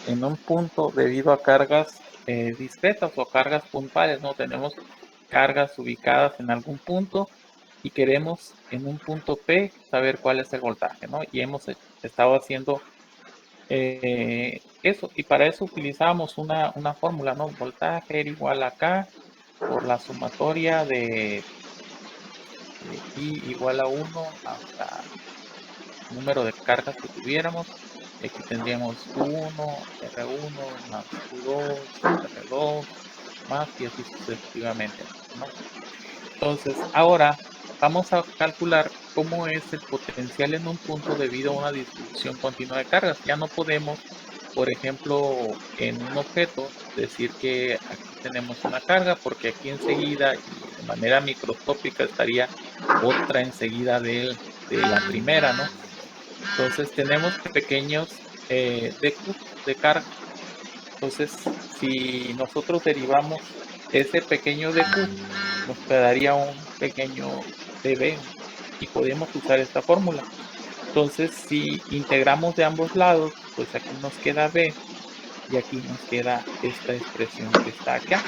en un punto debido a cargas discretas o cargas puntuales, ¿no? Tenemos cargas ubicadas en algún punto y queremos en un punto P saber cuál es el voltaje, ¿no? Y hemos estado haciendo eso, y para eso utilizamos una fórmula, ¿no? Voltaje era igual a K por la sumatoria de I igual a 1 hasta el número de cargas que tuviéramos. Aquí tendríamos Q1, R1 más Q2, R2 más y así sucesivamente, ¿no? Entonces, ahora vamos a calcular cómo es el potencial en un punto debido a una distribución continua de cargas. Ya no podemos, por ejemplo, en un objeto decir que aquí tenemos una carga porque aquí enseguida y de manera microscópica estaría otra enseguida de la primera, ¿no? Entonces tenemos pequeños dQ de carga. Entonces, si nosotros derivamos ese pequeño dQ, nos quedaría un pequeño dB y podemos usar esta fórmula. Entonces, si integramos de ambos lados, pues aquí nos queda B y aquí nos queda esta expresión que está acá.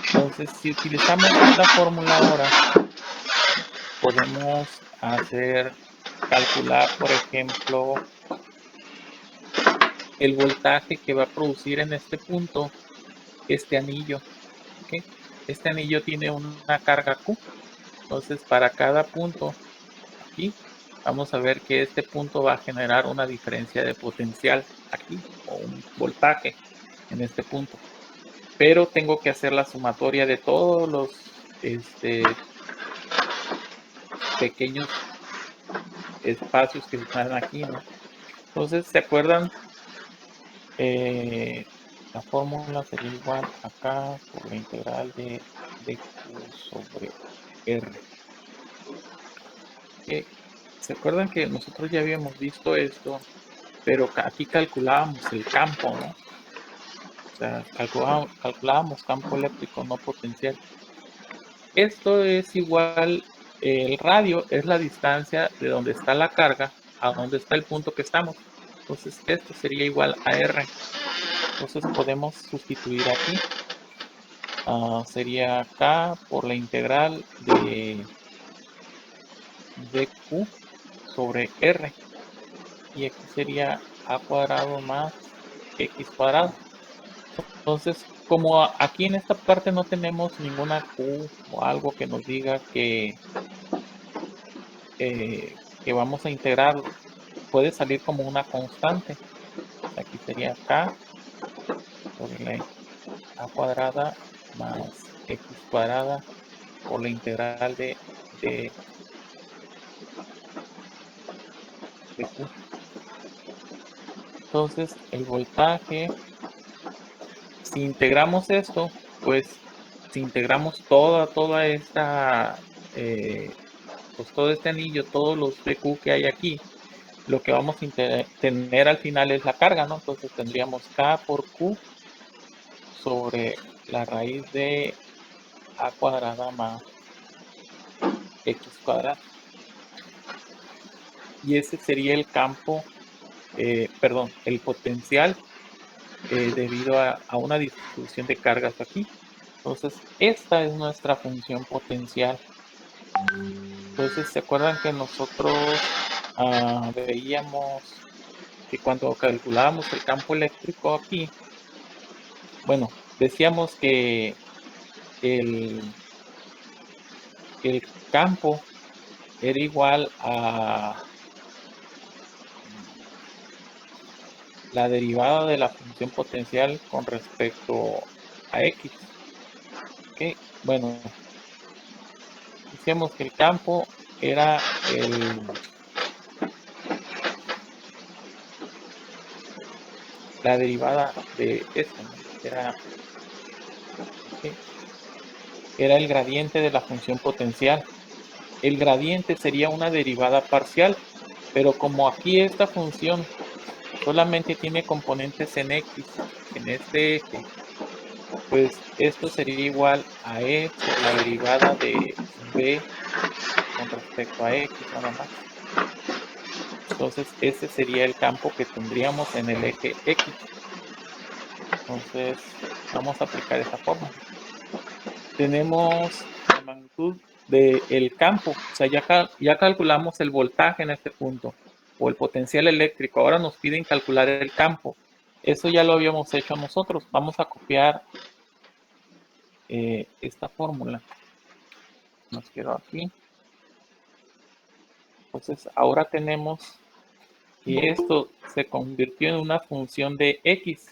Entonces, si utilizamos esta fórmula ahora, podemos calcular, por ejemplo, el voltaje que va a producir en este punto este anillo. ¿Okay? Este anillo tiene una carga Q. Entonces, para cada punto aquí, vamos a ver que este punto va a generar una diferencia de potencial aquí, o un voltaje en este punto. Pero tengo que hacer la sumatoria de todos los pequeños espacios que están aquí, ¿no? Entonces, ¿se acuerdan? La fórmula sería igual acá por la integral de Q sobre R. ¿Se acuerdan que nosotros ya habíamos visto esto, pero aquí calculábamos el campo, ¿no? O sea, calculábamos campo eléctrico, no potencial. Esto es igual, el radio es la distancia de donde está la carga a donde está el punto que estamos. Entonces, esto sería igual a R. Entonces, podemos sustituir aquí. Sería K por la integral de Q sobre R. Y aquí sería A cuadrado más X cuadrado. Entonces, como aquí en esta parte no tenemos ninguna Q o algo que nos diga que vamos a integrar, puede salir como una constante. Aquí sería K sobre la A cuadrada más X cuadrada por la integral de Q. Entonces, el voltaje, si integramos esto, pues si integramos toda esta, pues todo este anillo, todos los BQ que hay aquí, lo que vamos a tener al final es la carga, ¿no? Entonces tendríamos K por Q sobre la raíz de A cuadrada más X cuadrada. Y ese sería el campo, perdón, el potencial debido a una distribución de cargas aquí. Entonces, esta es nuestra función potencial. Entonces, ¿se acuerdan que nosotros veíamos que cuando calculábamos el campo eléctrico aquí, bueno, decíamos que el, el campo era igual a la derivada de la función potencial con respecto a X? ¿Okay? Bueno, decíamos que el campo era la derivada de esto, ¿no? Era el gradiente de la función potencial. El gradiente sería una derivada parcial, pero como aquí esta función solamente tiene componentes en X, en este eje, pues esto sería igual a E por la derivada de B con respecto a X nada más. Entonces ese sería el campo que tendríamos en el eje X. Entonces vamos a aplicar esta forma. Tenemos la magnitud del campo, o sea, ya calculamos el voltaje en este punto o el potencial eléctrico. Ahora nos piden calcular el campo. Eso ya lo habíamos hecho nosotros. Vamos a copiar esta fórmula. Nos quedó aquí. Entonces ahora tenemos que esto se convirtió en una función de X.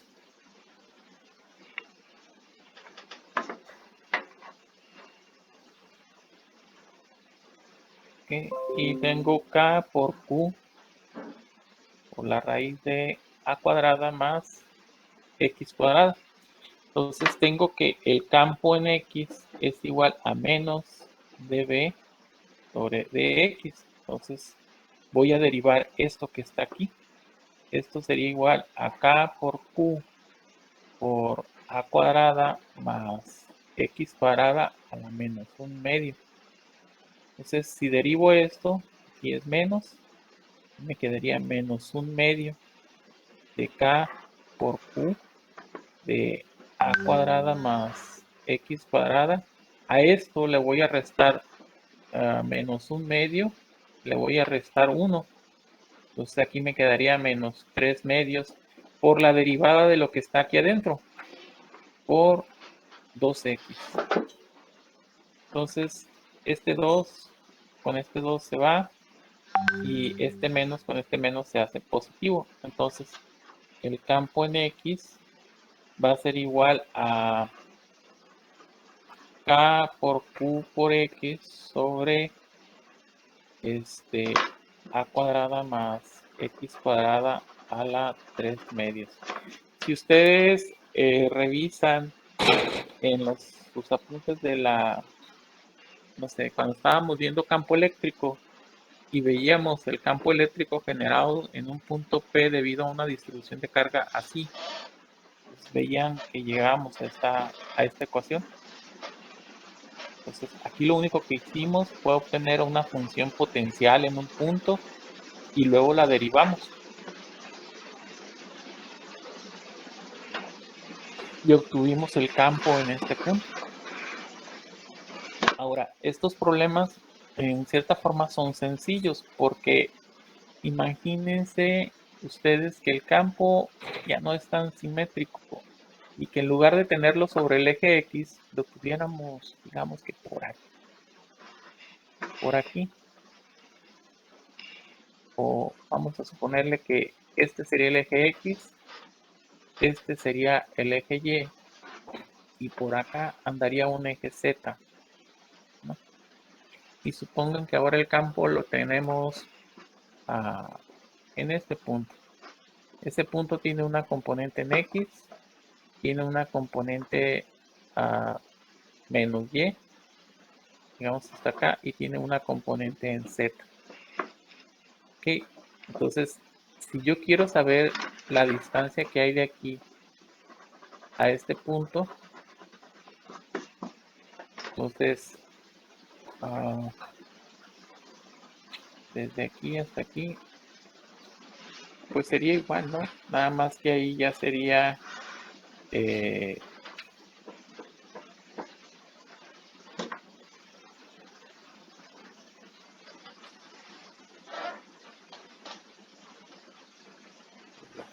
¿Okay? Y tengo K por Q por la raíz de A cuadrada más X cuadrada. Entonces tengo que el campo en X es igual a menos dB sobre dx. Entonces voy a derivar esto que está aquí. Esto sería igual a K por Q por A cuadrada más X cuadrada a la menos 1/2. Entonces si derivo esto, aquí es menos, me quedaría menos 1/2 de K por Q de A cuadrada más X cuadrada. A esto le voy a restar menos 1/2, le voy a restar 1. Entonces aquí me quedaría menos 3/2 por la derivada de lo que está aquí adentro, por 2x. Entonces este 2 con este 2 se va y este menos con este menos se hace positivo. Entonces el campo en X va a ser igual a K por Q por X sobre A cuadrada más X cuadrada a la 3/2. Si ustedes revisan en sus apuntes de no sé, cuando estábamos viendo campo eléctrico y veíamos el campo eléctrico generado en un punto P debido a una distribución de carga así, pues veían que llegábamos a esta ecuación. Entonces aquí lo único que hicimos fue obtener una función potencial en un punto y luego la derivamos. Y obtuvimos el campo en este punto. Ahora, estos problemas en cierta forma son sencillos porque imagínense ustedes que el campo ya no es tan simétrico y que en lugar de tenerlo sobre el eje X, lo tuviéramos, digamos que por aquí. O vamos a suponerle que este sería el eje X, este sería el eje Y por acá andaría un eje Z, ¿no? Y supongan que ahora el campo lo tenemos en este punto. Ese punto tiene una componente en X, tiene una componente menos Y, digamos hasta acá, y tiene una componente en Z. ¿Ok? Entonces, si yo quiero saber la distancia que hay de aquí a este punto, entonces desde aquí hasta aquí, pues sería igual, ¿no? Nada más que ahí ya sería ¿qué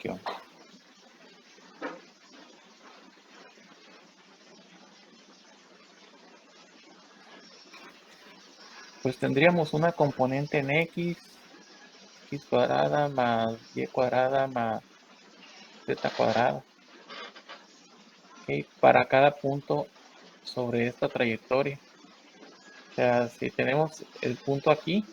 onda? Pues tendríamos una componente en X cuadrada más Y cuadrada más Z cuadrada. ¿Okay? Para cada punto sobre esta trayectoria. O sea, si tenemos el punto aquí,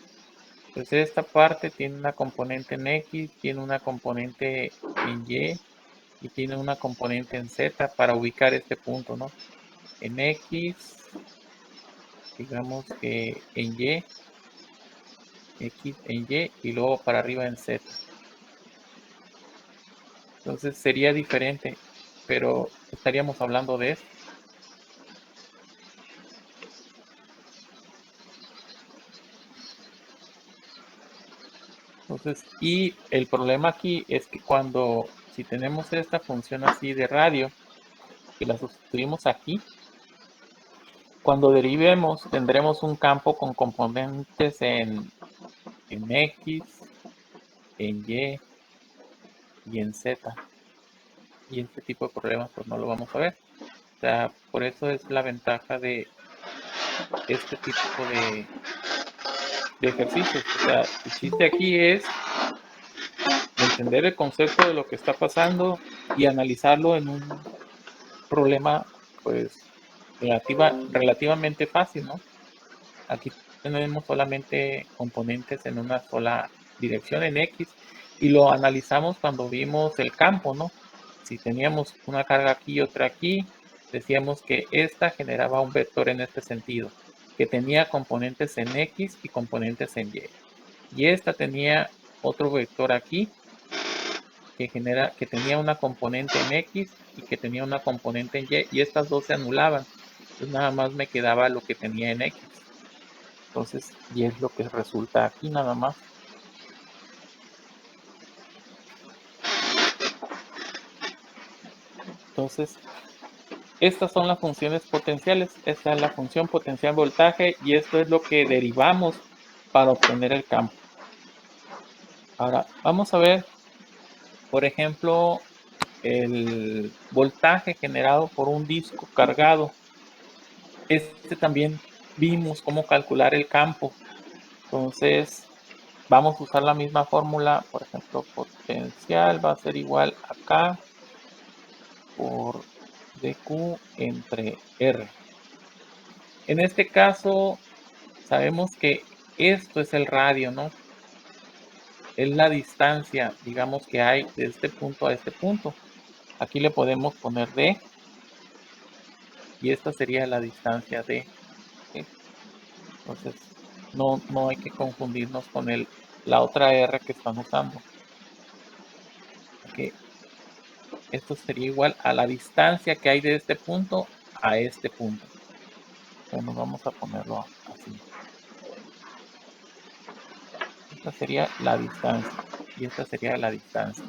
pues esta parte tiene una componente en X, tiene una componente en y tiene una componente en Z para ubicar este punto, ¿no? En X, digamos que en X en Y y luego para arriba en Z. Entonces sería diferente, pero estaríamos hablando de esto. Entonces, y el problema aquí es que si tenemos esta función así de radio, y la sustituimos aquí, cuando derivemos tendremos un campo con componentes en X, en Y y en Z. Y este tipo de problemas pues no lo vamos a ver. O sea, por eso es la ventaja de este tipo de ejercicios. O sea, el chiste aquí es entender el concepto de lo que está pasando y analizarlo en un problema pues relativamente fácil, ¿no? Aquí tenemos solamente componentes en una sola dirección en X y lo analizamos cuando vimos el campo, ¿no? Si teníamos una carga aquí y otra aquí, decíamos que esta generaba un vector en este sentido, que tenía componentes en X y componentes en Y. Y esta tenía otro vector aquí que tenía una componente en X y que tenía una componente en Y, y estas dos se anulaban. Entonces nada más me quedaba lo que tenía en X. Entonces, y es lo que resulta aquí nada más. Entonces, estas son las funciones potenciales. Esta es la función potencial voltaje y esto es lo que derivamos para obtener el campo. Ahora, vamos a ver, por ejemplo, el voltaje generado por un disco cargado. Este también vimos cómo calcular el campo. Entonces, vamos a usar la misma fórmula. Por ejemplo, potencial va a ser igual a K por dq entre R. En este caso, sabemos que esto es el radio, ¿no? Es la distancia, digamos, que hay de este punto a este punto. Aquí le podemos poner D y esta sería la distancia D. ¿Sí? Entonces, no hay que confundirnos con la otra R que están usando. Okay. Esto sería igual a la distancia que hay de este punto a este punto. Bueno, vamos a ponerlo así. Esta sería la distancia y esta sería la distancia.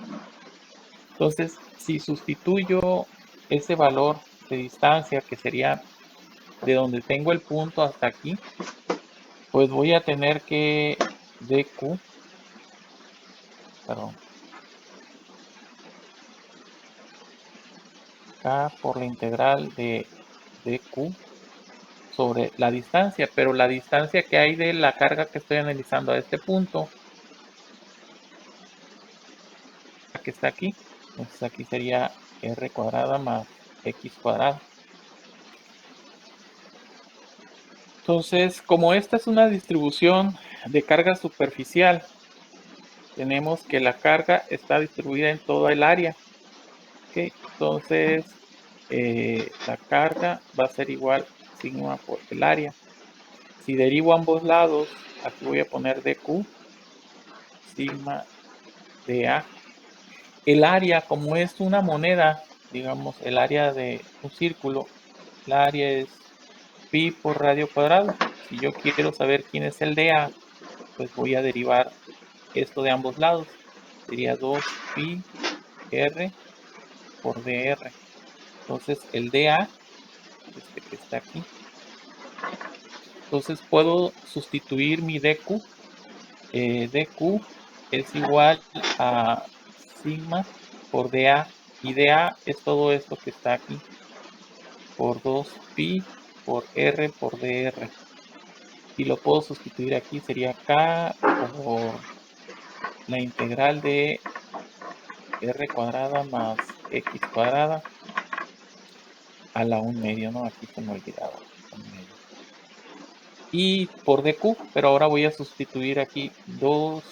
Entonces, si sustituyo ese valor de distancia, que sería de donde tengo el punto hasta aquí, pues voy a tener que dq, perdón, k por la integral de dq sobre la distancia, pero la distancia que hay de la carga que estoy analizando a este punto, que está aquí, entonces aquí sería r cuadrada más x cuadrada. Entonces, como esta es una distribución de carga superficial, tenemos que la carga está distribuida en toda el área. ¿Okay? Entonces, la carga va a ser igual sigma por el área. Si derivo ambos lados, aquí voy a poner dq, sigma dA. El área, como es una moneda, digamos, el área de un círculo, el área es pi por radio cuadrado. Si yo quiero saber quién es el dA, pues voy a derivar esto de ambos lados. Sería 2 pi r por dr. Entonces el dA, este que está aquí. Entonces puedo sustituir mi dq. Dq es igual a sigma por dA. Y dA es todo esto que está aquí. Por 2 pi por r por dr. Y lo puedo sustituir aquí. Sería k por la integral de r cuadrada más x cuadrada a la 1 medio, ¿no? Aquí se me olvidaba. 1 medio. Y por dq, pero ahora voy a sustituir aquí 2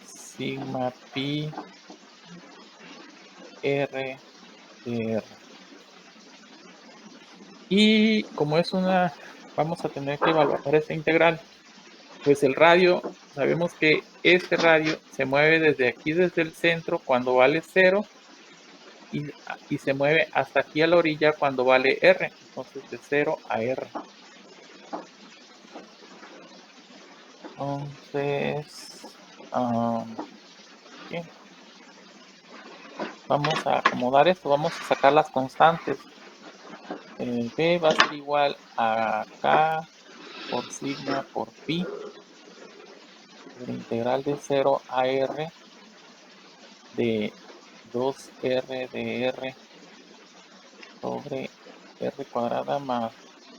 sigma pi r dr. Y como es vamos a tener que evaluar esta integral, pues el radio, sabemos que este radio se mueve desde aquí, desde el centro, cuando vale 0, y se mueve hasta aquí a la orilla cuando vale r, entonces de 0 a r. Entonces, Bien. Vamos a acomodar esto, vamos a sacar las constantes. B va a ser igual a K por sigma por pi, la integral de 0 a R de 2R de R sobre R cuadrada más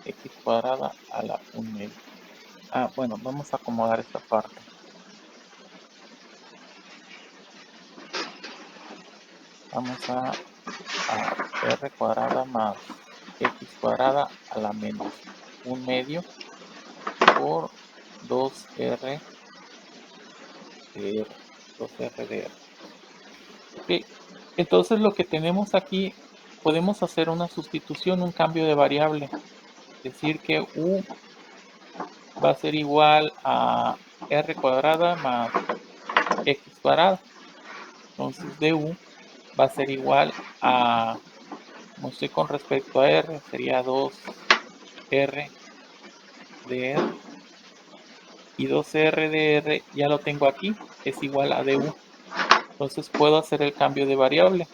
X cuadrada a la 1/2. Bueno, vamos a acomodar esta parte. Vamos a R cuadrada más X cuadrada a la menos 1/2 por 2R de R. 2R de R. Ok, entonces lo que tenemos aquí, podemos hacer una sustitución, un cambio de variable. Decir que U va a ser igual a R cuadrada más X cuadrada. Entonces du va a ser igual a, como estoy con respecto a R, sería 2R de R. Y 2R de R ya lo tengo aquí, es igual a du. Entonces puedo hacer el cambio de variable.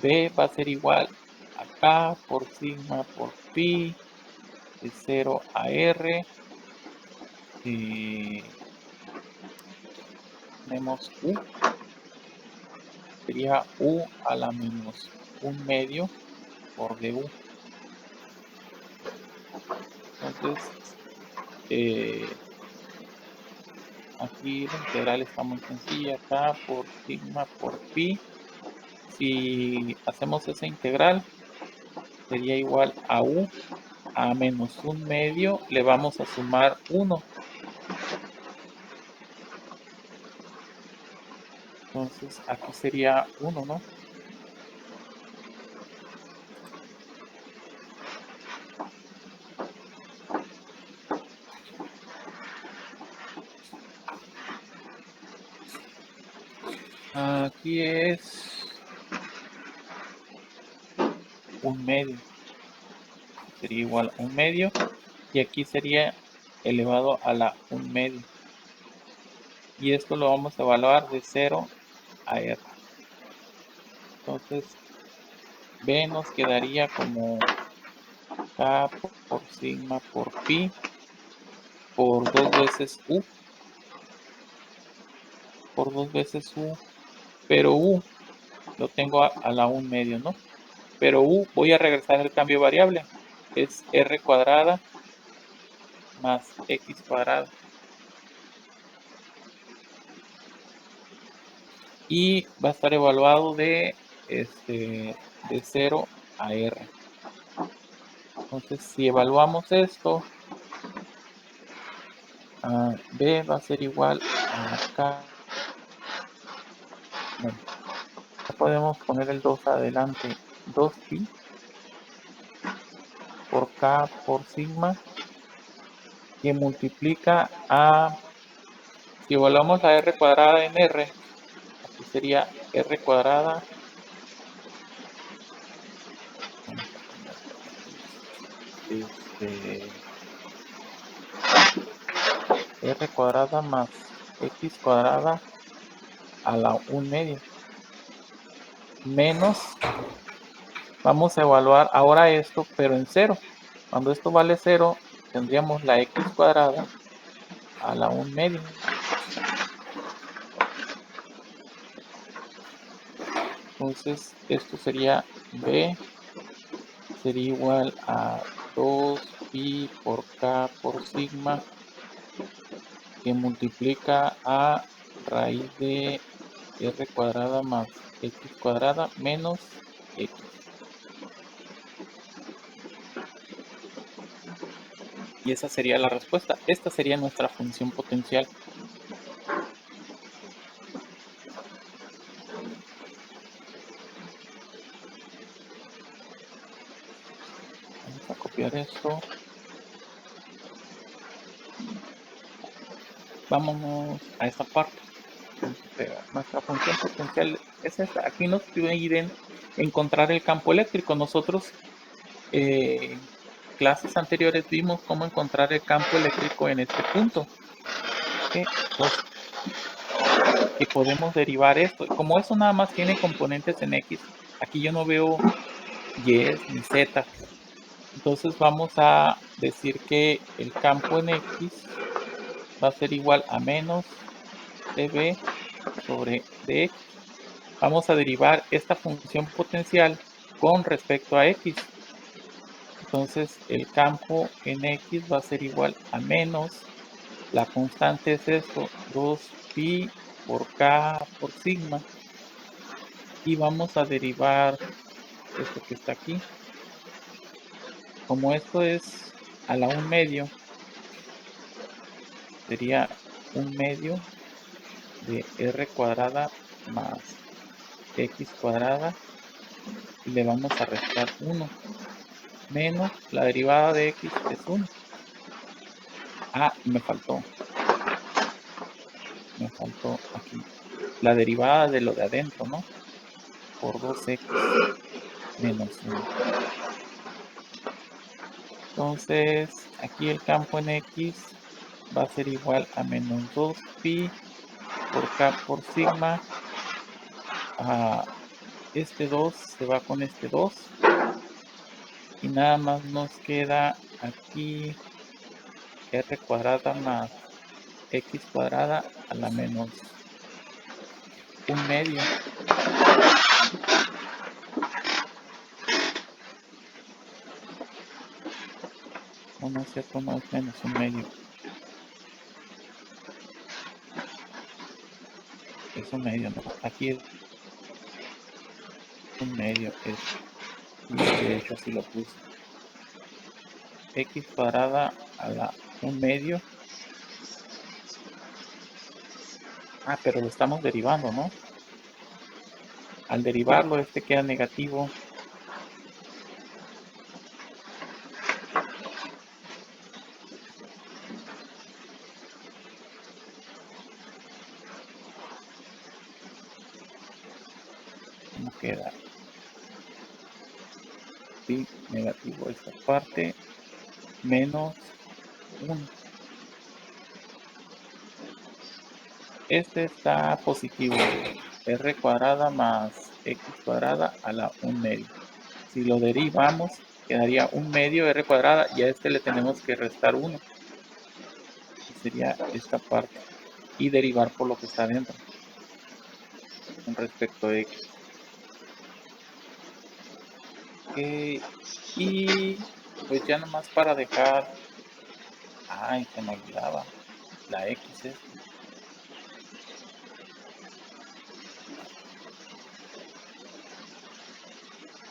B va a ser igual a K por sigma por pi de 0 a R. Tenemos U. Sería U a la menos 1/2 por du. Entonces, aquí la integral está muy sencilla. K por sigma por pi. Si hacemos esa integral, sería igual a U a menos 1/2. Le vamos a sumar 1. Entonces, aquí sería 1, ¿no? Aquí es 1/2. Sería igual a 1/2. Y aquí sería elevado a la 1/2. Y esto lo vamos a evaluar de 0 a R. Entonces, B nos quedaría como K por sigma por pi por 2 veces U. Por 2 veces U. Pero U lo tengo a la 1/2, ¿no? Pero U, voy a regresar al cambio variable. Es R cuadrada más X cuadrada. Y va a estar evaluado de 0 a R. Entonces, si evaluamos esto, B va a ser igual a K. Bueno, podemos poner el 2 adelante. 2pi por K por sigma, que multiplica a, si evaluamos la R cuadrada en R, aquí sería R cuadrada, R cuadrada más X cuadrada a la 1/2 menos, vamos a evaluar ahora esto, pero en 0. Cuando esto vale 0, tendríamos la X cuadrada a la 1/2. Entonces, esto sería B, sería igual a 2pi por K por sigma, que multiplica a raíz de R cuadrada más X cuadrada menos X. Y esa sería la respuesta. Esta sería nuestra función potencial. Vamos a copiar esto. Vámonos a esta parte. Nuestra función potencial es esta. Aquí nos piden encontrar el campo eléctrico. Nosotros clases anteriores vimos cómo encontrar el campo eléctrico en este punto. ¿Okay? Entonces, que podemos derivar esto. Como eso nada más tiene componentes en X, aquí yo no veo Y ni Z. Entonces vamos a decir que el campo en X va a ser igual a menos dB sobre dx. Vamos a derivar esta función potencial con respecto a X. Entonces el campo en X va a ser igual a menos, la constante es esto, 2pi por k por sigma. Y vamos a derivar esto que está aquí. Como esto es a la 1/2, sería 1/2 de r cuadrada más x cuadrada, y le vamos a restar 1, menos la derivada de x es 1. Ah, y me faltó aquí la derivada de lo de adentro, ¿no? Por 2x menos 1. Entonces, aquí el campo en x va a ser igual a menos 2pi por k por sigma. Este 2 se va con este 2. Y nada más nos queda aquí r cuadrada más x cuadrada a la menos 1/2. No es cierto, no es menos 1/2. Es 1/2, no. Aquí es 1/2. De hecho así lo puse. X cuadrada a la 1/2. Pero lo estamos derivando, ¿no? Al derivarlo, este queda negativo. ¿Cómo queda? Sí, negativo esta parte, menos 1. Este está positivo, r cuadrada más x cuadrada a la 1/2. Si lo derivamos, quedaría 1/2 r cuadrada, y a este le tenemos que restar 1. Y sería esta parte. Y derivar por lo que está adentro, con respecto a x. Okay. Y pues ya nomás para dejar... Ay, se me olvidaba. La x es...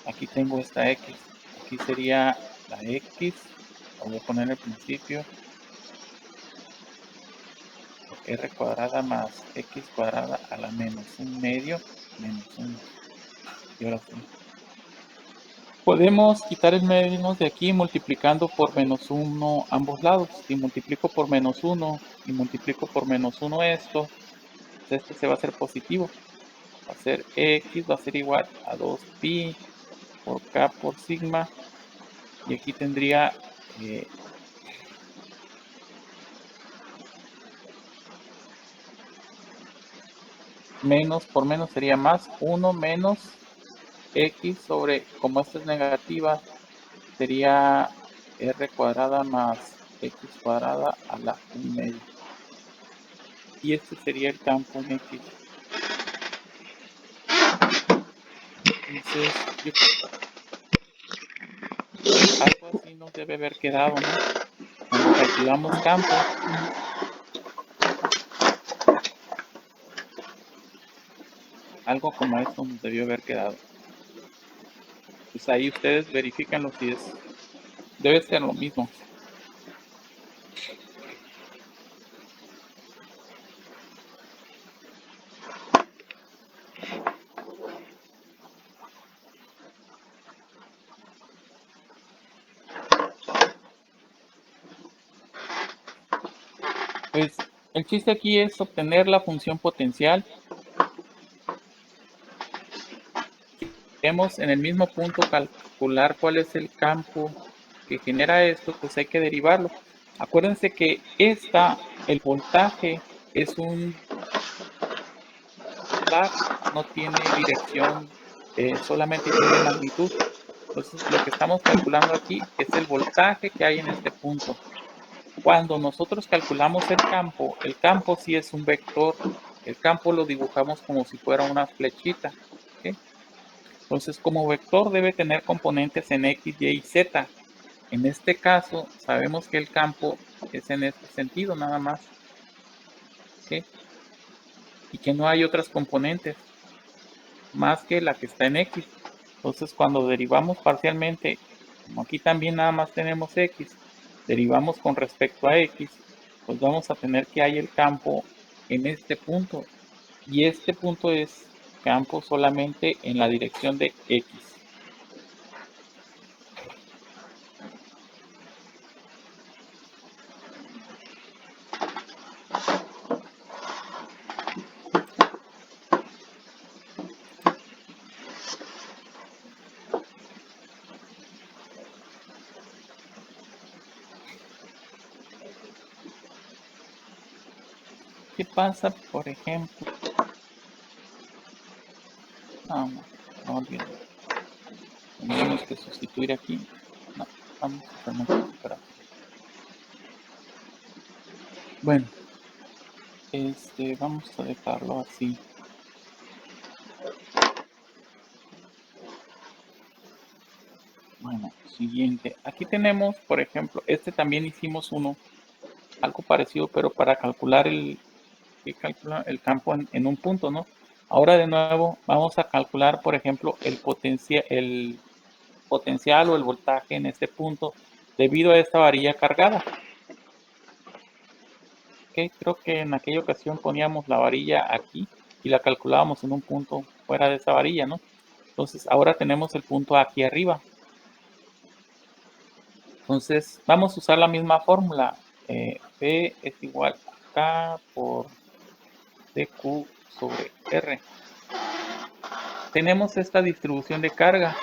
Aquí tengo esta x. Aquí sería la x. La voy a poner al principio. R cuadrada más x cuadrada a la menos 1/2 menos 1. Y ahora sí. Podemos quitar el menos de aquí multiplicando por menos 1 ambos lados. Si multiplico por menos 1 y multiplico por menos 1 esto, pues este se va a hacer positivo. Va a ser x, va a ser igual a 2pi por k por sigma. Y aquí tendría menos por menos sería más, 1 menos x sobre, como esta es negativa, sería r cuadrada más x cuadrada a la 1/2. Y este sería el campo en x. Entonces, algo así nos debe haber quedado, ¿no? Cuando calculamos campo. Algo como esto nos debió haber quedado. Pues ahí ustedes verifíquenlo si es. Debe ser lo mismo. Pues el chiste aquí es obtener la función potencial. Queremos en el mismo punto calcular cuál es el campo que genera esto, pues hay que derivarlo. Acuérdense que el voltaje es un voltaje, no tiene dirección, solamente tiene magnitud. Entonces lo que estamos calculando aquí es el voltaje que hay en este punto. Cuando nosotros calculamos el campo sí es un vector. El campo lo dibujamos como si fuera una flechita. ¿Ok? Entonces, como vector debe tener componentes en X, Y y Z. En este caso, sabemos que el campo es en este sentido nada más. ¿Ok? Y que no hay otras componentes más que la que está en X. Entonces, cuando derivamos parcialmente, como aquí también nada más tenemos X, derivamos con respecto a X, pues vamos a tener que hay el campo en este punto. Y este punto es campo solamente en la dirección de X. ¿Qué pasa, por ejemplo? No olviden. Tendríamos que sustituir aquí. No, vamos a hacer multiplicar. Bueno, vamos a dejarlo así. Bueno, siguiente. Aquí tenemos, por ejemplo, también hicimos algo parecido, pero para calcular el campo en un punto, ¿no? Ahora de nuevo vamos a calcular, por ejemplo, el potencial o el voltaje en este punto debido a esta varilla cargada. Okay, creo que en aquella ocasión poníamos la varilla aquí y la calculábamos en un punto fuera de esa varilla, ¿no? Entonces ahora tenemos el punto aquí arriba. Entonces vamos a usar la misma fórmula. P es igual a K por dQ sobre R. Tenemos esta distribución de carga.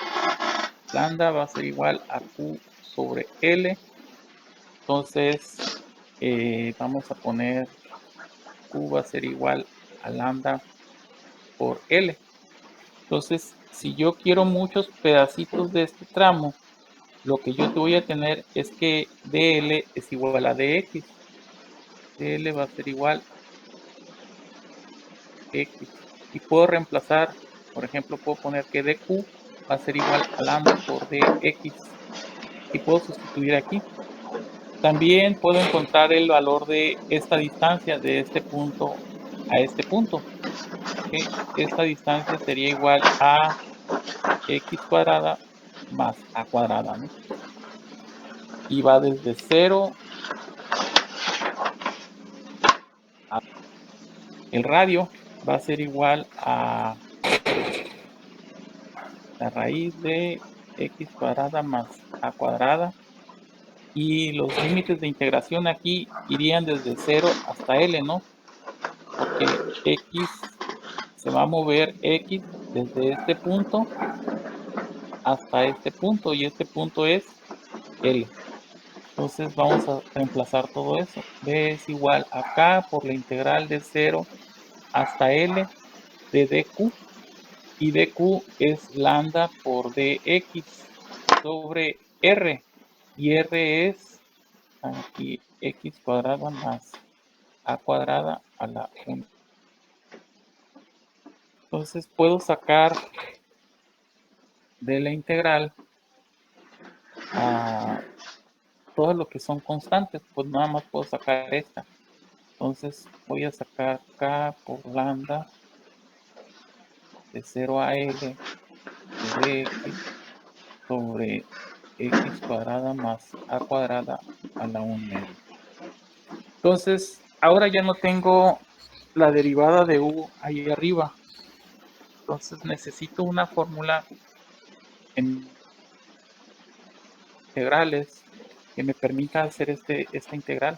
Lambda va a ser igual a Q sobre L. Entonces vamos a poner Q va a ser igual a lambda por L. Entonces, si yo quiero muchos pedacitos de este tramo, lo que yo te voy a tener es que DL es igual a DX. DL va a ser igual a X. Y puedo reemplazar, por ejemplo, puedo poner que DQ va a ser igual a lambda por DX. Y puedo sustituir aquí. También puedo encontrar el valor de esta distancia de este punto a este punto. ¿Okay? Esta distancia sería igual a x cuadrada más a cuadrada, ¿no? Y va desde 0 a... El radio va a ser igual a la raíz de x cuadrada más a cuadrada. Y los límites de integración aquí irían desde 0 hasta L, ¿no? Porque x se va a mover x desde este punto hasta este punto y este punto es L. Entonces vamos a reemplazar todo eso. B es igual a K por la integral de 0 hasta L de dq. Y dq es lambda por dx sobre R. Y R es aquí x cuadrada más a cuadrada a la 1. Entonces puedo sacar de la integral a todo lo que son constantes, pues nada más puedo sacar esta. Entonces voy a sacar K por lambda de 0 a L de x sobre x cuadrada más a cuadrada a la 1 media. Entonces, ahora ya no tengo la derivada de u ahí arriba. Entonces necesito una fórmula en integrales que me permita hacer esta integral.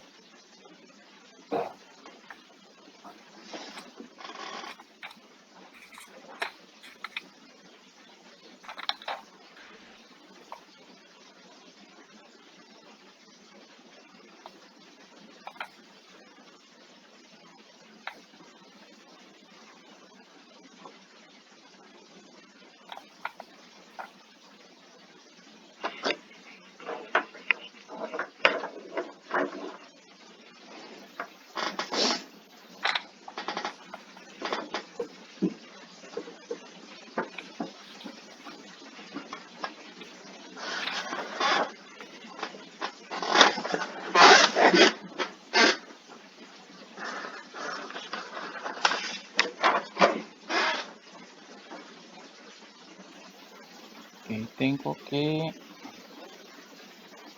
tengo que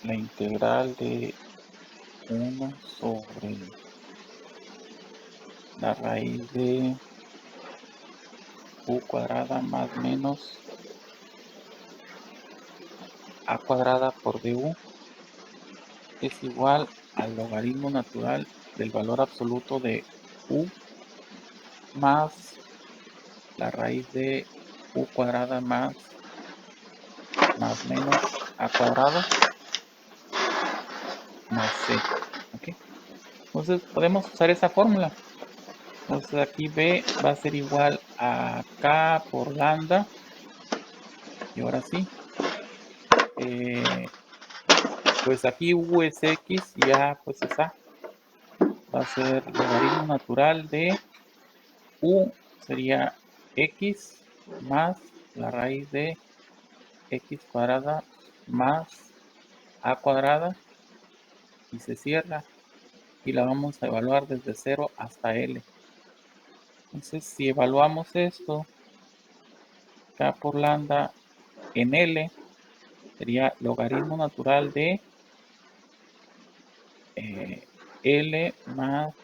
la integral de 1 sobre la raíz de u cuadrada más menos a cuadrada por du es igual al logaritmo natural del valor absoluto de u más la raíz de u cuadrada más menos a cuadrado más c. ¿Okay? Entonces podemos usar esa fórmula. Entonces aquí b va a ser igual a k por lambda. Y ahora sí, pues aquí u es x y a pues es a. Va a ser logaritmo natural de u sería x más la raíz de x cuadrada más a cuadrada y se cierra y la vamos a evaluar desde 0 hasta L. Entonces si evaluamos esto, k por lambda en L sería logaritmo natural de L más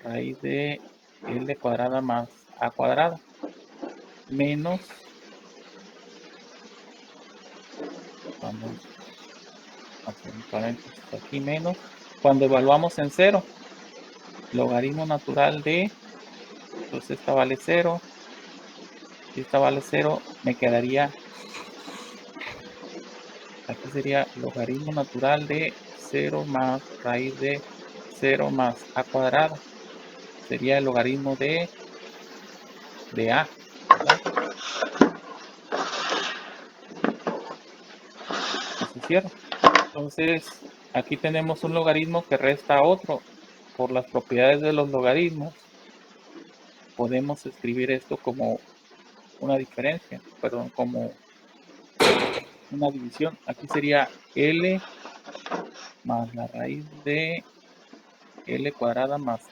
raíz de L cuadrada más a cuadrada menos, vamos a hacer un paréntesis aquí, menos, cuando evaluamos en 0, logaritmo natural de, entonces esta vale 0, si esta vale 0, me quedaría, aquí sería logaritmo natural de 0 más raíz de 0 más a cuadrada, sería el logaritmo de a, ¿verdad? Y se cierra. Entonces, aquí tenemos un logaritmo que resta a otro. Por las propiedades de los logaritmos, podemos escribir esto como una diferencia, perdón, como una división. Aquí sería L más la raíz de L cuadrada más.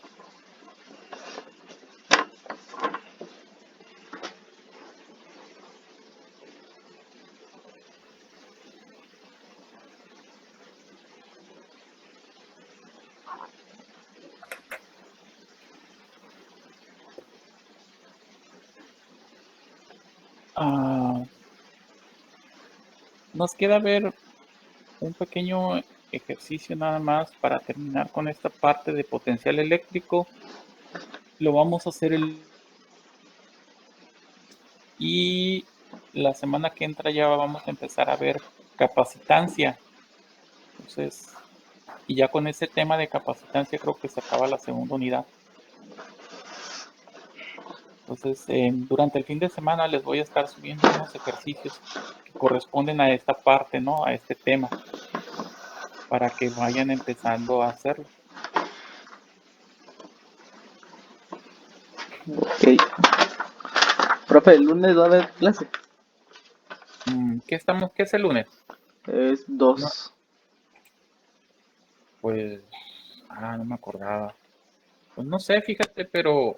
Nos queda ver un pequeño ejercicio nada más para terminar con esta parte de potencial eléctrico. Lo vamos a hacer y la semana que entra ya vamos a empezar a ver capacitancia. Entonces, y ya con ese tema de capacitancia creo que se acaba la segunda unidad. Entonces, durante el fin de semana les voy a estar subiendo unos ejercicios que corresponden a esta parte, ¿no? A este tema, para que vayan empezando a hacerlo. Ok. Profe, el lunes va a haber clase. ¿Qué es el lunes? Es No, 2. pues, no me acordaba. Pues no sé, fíjate, pero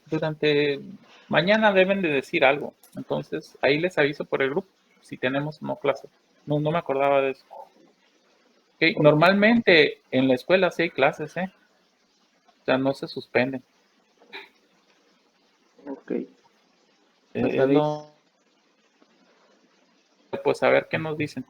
durante mañana deben de decir algo. Entonces, ahí les aviso por el grupo si tenemos o no clase. No, no me acordaba de eso. Okay. Normalmente en la escuela sí hay clases, ¿eh? O sea, no se suspenden. Ok. Es lo, pues a ver qué nos dicen.